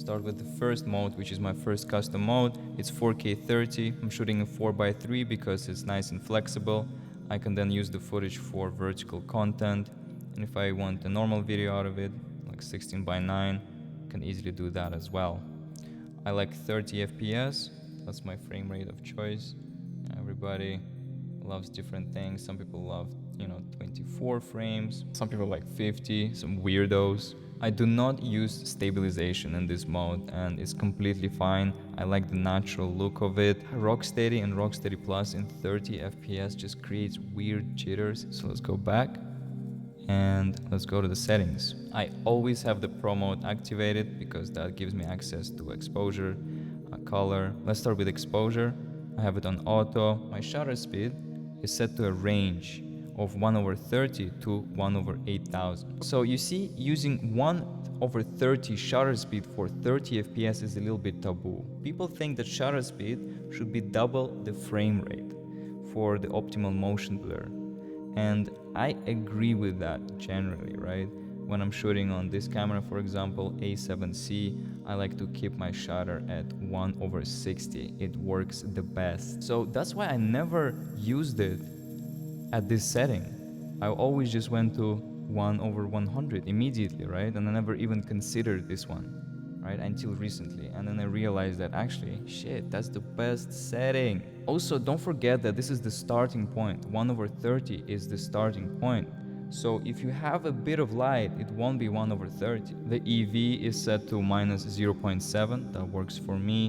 start with the first mode, which is my first custom mode. It's 4K 30. I'm shooting in 4:3 because it's nice and flexible. I can then use the footage for vertical content. And if I want a normal video out of it, like 16:9, I can easily do that as well. I like 30 FPS. That's my frame rate of choice. Everybody loves different things. Some people love, 24 frames. Some people like 50, some weirdos. I do not use stabilization in this mode, and it's completely fine. I like the natural look of it. Rocksteady and Rocksteady Plus in 30 FPS just creates weird jitters. So let's go back and let's go to the settings. I always have the Pro mode activated because that gives me access to exposure, color. Let's start with exposure. I have it on auto. My shutter speed is set to a range of 1/30 to 1/8000. So you see, using 1/30 shutter speed for 30 FPS is a little bit taboo. People think that shutter speed should be double the frame rate for the optimal motion blur. And I agree with that generally, right? When I'm shooting on this camera, for example, A7C, I like to keep my shutter at 1/60. It works the best. So that's why I never used it at this setting. I always just went to 1/100 immediately, right? And I never even considered this one, right? Until recently. And then I realized that actually, shit, that's the best setting. Also, don't forget that this is the starting point. 1/30 is the starting point. So if you have a bit of light, it won't be 1/30. The EV is set to -0.7. That works for me.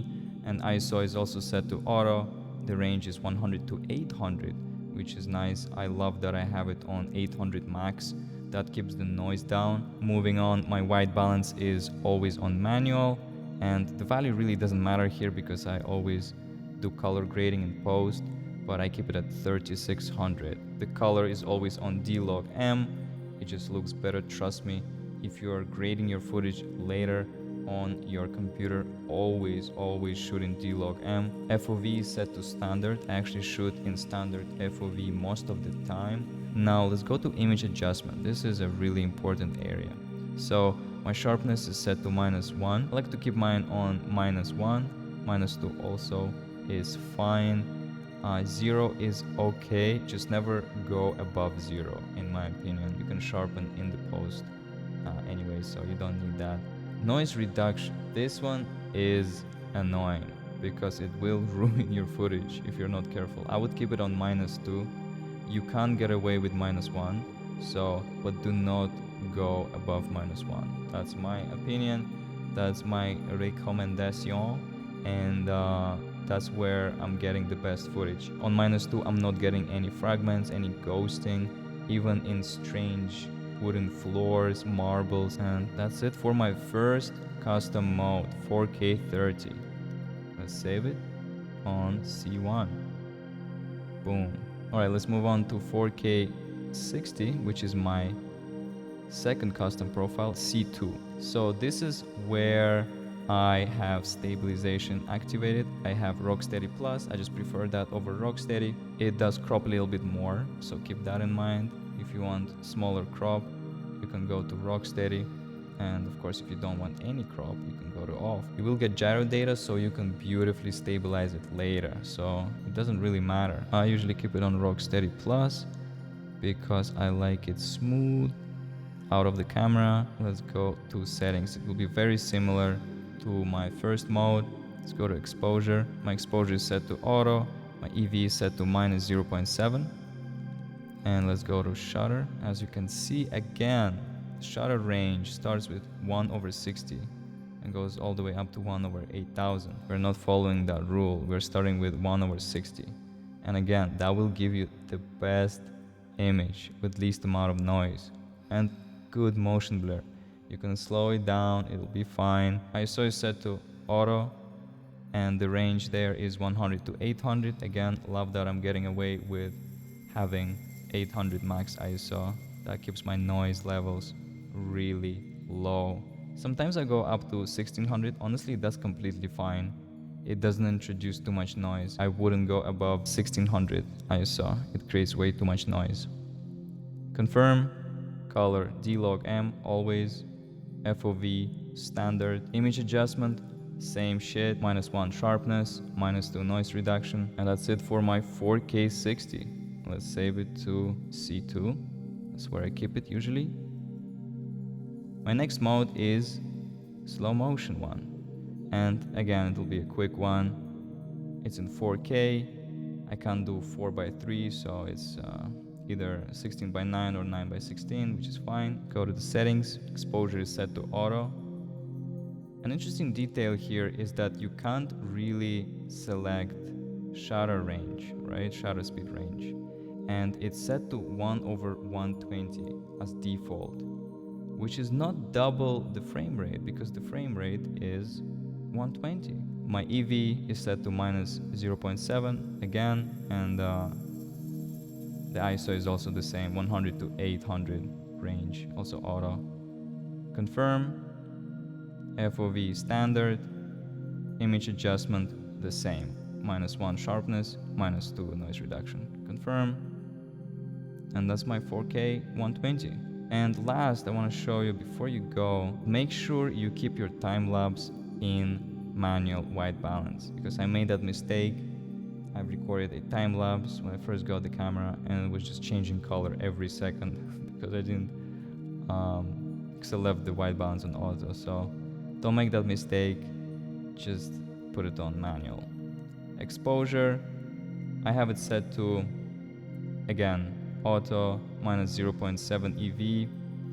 And ISO is also set to auto. The range is 100 to 800, which is nice. I love that I have it on 800 max. That keeps the noise down. Moving on, my white balance is always on manual, and the value really doesn't matter here because I always do color grading in post, but I keep it at 3600. The color is always on D-Log M. It just looks better, trust me. If you are grading your footage later on your computer, always shoot in D-Log M. FOV is set to standard. I actually shoot in standard FOV most of the time. Now let's go to image adjustment. This is a really important area. So my sharpness is set to -1. I like to keep mine on -1. -2 also is fine. 0 is okay, just never go above 0 in my opinion. You can sharpen in the post anyway, so you don't need that. Noise reduction. This one is annoying because it will ruin your footage if you're not careful. I would keep it on -2. You can't get away with -1, so, but do not go above -1. That's my opinion. That's my recommendation, and that's where I'm getting the best footage. On -2, I'm not getting any fragments, any ghosting, even in strange wooden floors, marbles, and that's it for my first custom mode, 4K 30. Let's save it on C1. Boom. Alright, let's move on to 4K 60, which is my second custom profile, C2. So this is where I have stabilization activated. I have Rocksteady Plus. I just prefer that over Rocksteady. It does crop a little bit more, so keep that in mind. If you want smaller crop, you can go to Rocksteady. And of course, if you don't want any crop, you can go to off. You will get gyro data, so you can beautifully stabilize it later. So it doesn't really matter. I usually keep it on Rocksteady Plus because I like it smooth out of the camera. Let's go to settings. It will be very similar to my first mode. Let's go to exposure. My exposure is set to auto. My EV is set to -0.7. And let's go to shutter. As you can see, again, shutter range starts with 1/60 and goes all the way up to 1/8000. We're not following that rule. We're starting with 1/60. And again, that will give you the best image with least amount of noise and good motion blur. You can slow it down, it'll be fine. ISO is set to auto, and the range there is 100 to 800. Again, love that I'm getting away with having 800 max ISO. That keeps my noise levels really low. Sometimes I go up to 1600. Honestly, that's completely fine. It doesn't introduce too much noise. I wouldn't go above 1600 ISO. It creates way too much noise. Confirm, color D-Log M always, FOV standard. Image adjustment, same shit, -1 sharpness, -2 noise reduction, and that's it for my 4K 60. Let's save it to C2. That's where I keep it usually. My next mode is slow motion one, and again it'll be a quick one. It's in 4K. I can't do 4:3, so it's either 16:9 or 9:16, which is fine. Go to the settings, exposure is set to auto. An interesting detail here is that you can't really select shutter range, right? Shutter speed range. And it's set to 1/120 as default, which is not double the frame rate because the frame rate is 120. My EV is set to -0.7 again, and the ISO is also the same, 100 to 800 range, also auto. Confirm. FOV standard. Image adjustment the same, -1 sharpness, -2 noise reduction. Confirm. And that's my 4K 120. And last, I want to show you before you go, make sure you keep your time lapse in manual white balance, because I made that mistake. I've recorded a time lapse when I first got the camera, and it was just changing color every second because I didn't, because I left the white balance on auto. So don't make that mistake. Just put it on manual. Exposure, I have it set to, again, auto, -0.7 EV.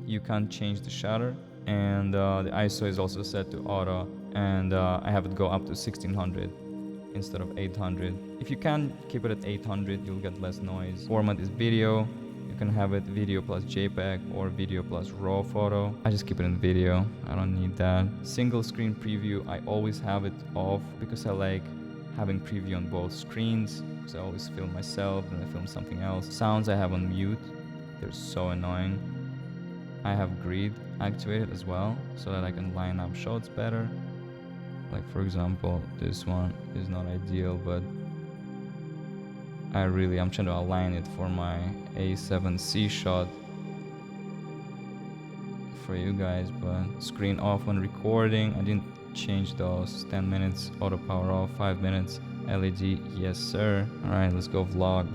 You can't change the shutter, and the ISO is also set to auto, and I have it go up to 1600 instead of 800. If you can keep it at 800, you'll get less noise. Format is video. You can have it video plus JPEG or video plus RAW photo. I just keep it in video. I don't need that. Single screen preview, I always have it off because I like having preview on both screens, because I always film myself and I film something else. Sounds I have on mute. They're so annoying. I have grid activated as well so that I can line up shots better. Like for example, this one is not ideal, but I'm trying to align it for my A7C shot for you guys. But screen off when recording, I didn't change those. 10 minutes, auto power off, 5 minutes, LED, yes sir. Alright, let's go vlog.